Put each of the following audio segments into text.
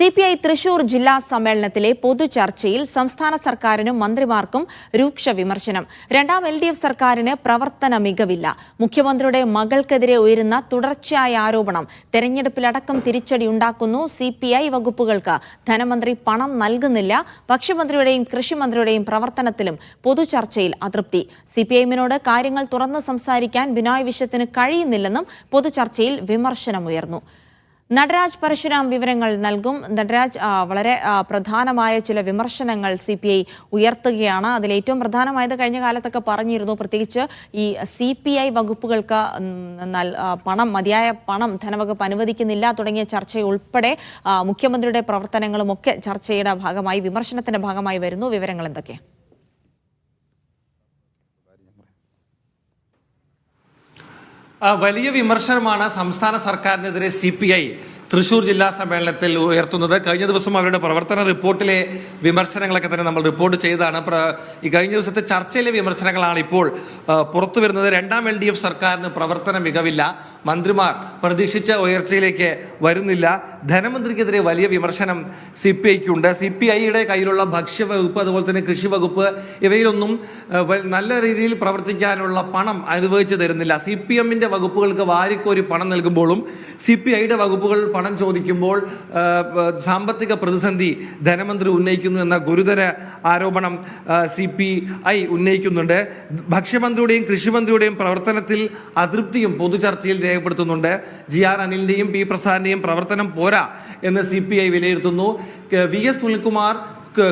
CPI Thrissur ജില്ലാ സമ്മേളനത്തിലെ പൊതുചർച്ചയിൽ സംസ്ഥാന സർക്കാരിനും മന്ത്രിമാർക്കും രൂക്ഷ വിമർശനം. രണ്ടാം LDF സർക്കാരിന് പ്രവർത്തന മികവില്ല. മുഖ്യമന്ത്രിയുടെ മകൾക്കെതിരെ ഉയരുന്ന തുടർച്ചയായ ആരോപണം തെരഞ്ഞെടുപ്പിലടക്കം തിരിച്ചടിയുണ്ടാക്കുന്നു. CPI വകുപ്പുകൾക്ക് ധനമന്ത്രി പണം നൽകുന്നില്ല. ഭക്ഷ്യമന്ത്രിയുടെയും കൃഷിമന്ത്രിയുടെയും പ്രവർത്തനത്തിലും പൊതുചർച്ചയിൽ അതൃപ്തി. CPIഎമ്മിനോട് കാര്യങ്ങൾ തുറന്ന് സംസാരിക്കാൻ ബിനോയ് വിശ്വത്തിന് കഴിയുന്നില്ലെന്നും പൊതുചർച്ചയിൽ വിമർശനമുയർന്നു. നടരാജ് പരശുരാം വിവരങ്ങൾ നൽകും. നടരാജ്, വളരെ പ്രധാനമായ ചില വിമർശനങ്ങൾ CPI ഉയർത്തുകയാണ്. അതിലേറ്റവും പ്രധാനമായത് കഴിഞ്ഞ കാലത്തൊക്കെ പറഞ്ഞിരുന്നു, പ്രത്യേകിച്ച് ഈ CPI വകുപ്പുകൾക്ക് മതിയായ പണം ധനവകുപ്പ് അനുവദിക്കുന്നില്ല തുടങ്ങിയ ചർച്ചയുൾപ്പെടെ മുഖ്യമന്ത്രിയുടെ പ്രവർത്തനങ്ങളുമൊക്കെ ചർച്ചയുടെ ഭാഗമായി, വിമർശനത്തിന്റെ ഭാഗമായി വരുന്നു. വിവരങ്ങൾ എന്തൊക്കെ? വലിയ വിമർശനമാണ് സംസ്ഥാന സർക്കാരിനെതിരെ CPI തൃശൂർ ജില്ലാ സമ്മേളനത്തിൽ ഉയർത്തുന്നത്. കഴിഞ്ഞ ദിവസം അവരുടെ പ്രവർത്തന റിപ്പോർട്ടിലെ വിമർശനങ്ങളൊക്കെ തന്നെ നമ്മൾ റിപ്പോർട്ട് ചെയ്തതാണ്. ഈ കഴിഞ്ഞ ദിവസത്തെ ചർച്ചയിലെ വിമർശനങ്ങളാണ് ഇപ്പോൾ പുറത്തു വരുന്നത്. രണ്ടാം LDF സർക്കാരിന് പ്രവർത്തന മികവില്ല. മന്ത്രിമാർ പ്രതീക്ഷിച്ച ഉയർച്ചയിലേക്ക് വരുന്നില്ല. ധനമന്ത്രിക്കെതിരെ വലിയ വിമർശനം CPIക്കുണ്ട്. CPIയുടെ കയ്യിലുള്ള ഭക്ഷ്യവകുപ്പ്, അതുപോലെ തന്നെ കൃഷി വകുപ്പ്, ഇവയിലൊന്നും നല്ല രീതിയിൽ പ്രവർത്തിക്കാനുള്ള പണം അനുവദിച്ചു തരുന്നില്ല. CPMന്റെ വകുപ്പുകൾക്ക് വാരിക്കോരി പണം നൽകുമ്പോഴും CPIയുടെ വകുപ്പുകൾ പണം ചോദിക്കുമ്പോൾ സാമ്പത്തിക പ്രതിസന്ധി ധനമന്ത്രി ഉന്നയിക്കുന്നു എന്ന ഗുരുതര ആരോപണം CPI ഉന്നയിക്കുന്നുണ്ട്. ഭക്ഷ്യമന്ത്രിയുടെയും കൃഷിമന്ത്രിയുടെയും പ്രവർത്തനത്തിൽ അതൃപ്തിയും പൊതുചർച്ചയിൽ രേഖപ്പെടുത്തുന്നുണ്ട്. GR അനിലിന്റെയും P പ്രസാദിന്റെയും പ്രവർത്തനം പോരാ എന്ന് CPI വിലയിരുത്തുന്നു. VS സുനിൽകുമാർ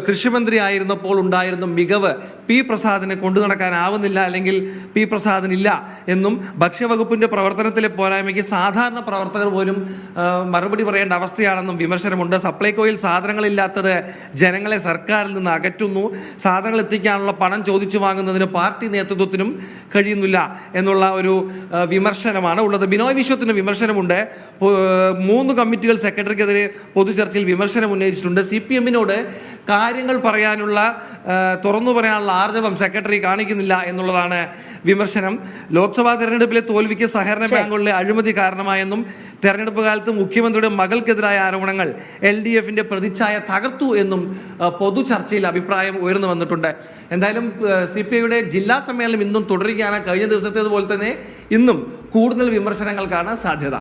കൃഷിമന്ത്രി ആയിരുന്നപ്പോൾ ഉണ്ടായിരുന്ന മികവ് P പ്രസാദിനെ കൊണ്ടു നടക്കാനാവുന്നില്ല, അല്ലെങ്കിൽ P പ്രസാദിനില്ല എന്നും ഭക്ഷ്യവകുപ്പിന്റെ പ്രവർത്തനത്തിലെ പോരായ്മയ്ക്ക് സാധാരണ പ്രവർത്തകർ പോലും മറുപടി പറയേണ്ട അവസ്ഥയാണെന്നും വിമർശനമുണ്ട്. സപ്ലൈകോയിൽ സാധനങ്ങളില്ലാത്തത് ജനങ്ങളെ സർക്കാരിൽ നിന്ന് അകറ്റുന്നു. സാധനങ്ങൾ എത്തിക്കാനുള്ള പണം ചോദിച്ചു വാങ്ങുന്നതിന് പാർട്ടി നേതൃത്വത്തിനും കഴിയുന്നില്ല എന്നുള്ള ഒരു വിമർശനമാണ് ഉള്ളത്. ബിനോയ് വിശ്വത്തിന് വിമർശനമുണ്ട്. 3 കമ്മിറ്റികൾ സെക്രട്ടറിക്കെതിരെ പൊതുചർച്ചയിൽ വിമർശനം ഉന്നയിച്ചിട്ടുണ്ട്. CPMനോട് കാര്യങ്ങൾ പറയാനുള്ള, തുറന്നു പറയാനുള്ള ആർജവം സെക്രട്ടറി കാണിക്കുന്നില്ല എന്നുള്ളതാണ് വിമർശനം. ലോക്സഭാ തെരഞ്ഞെടുപ്പിലെ തോൽവിക്ക് സഹകരണ ബാങ്കുകളിലെ അഴിമതി കാരണമായെന്നും തെരഞ്ഞെടുപ്പ് കാലത്ത് മുഖ്യമന്ത്രിയുടെ മകൾക്കെതിരായ ആരോപണങ്ങൾ LDFന്റെ പ്രതിച്ഛായ തകർത്തു എന്നും പൊതുചർച്ചയിൽ അഭിപ്രായം ഉയർന്നു വന്നിട്ടുണ്ട്. എന്തായാലും CPIയുടെ ജില്ലാ സമ്മേളനം ഇന്നും തുടരുകയാണ്. കഴിഞ്ഞ ദിവസത്തേതുപോലെ തന്നെ ഇന്നും കൂടുതൽ വിമർശനങ്ങൾക്കാണ് സാധ്യത.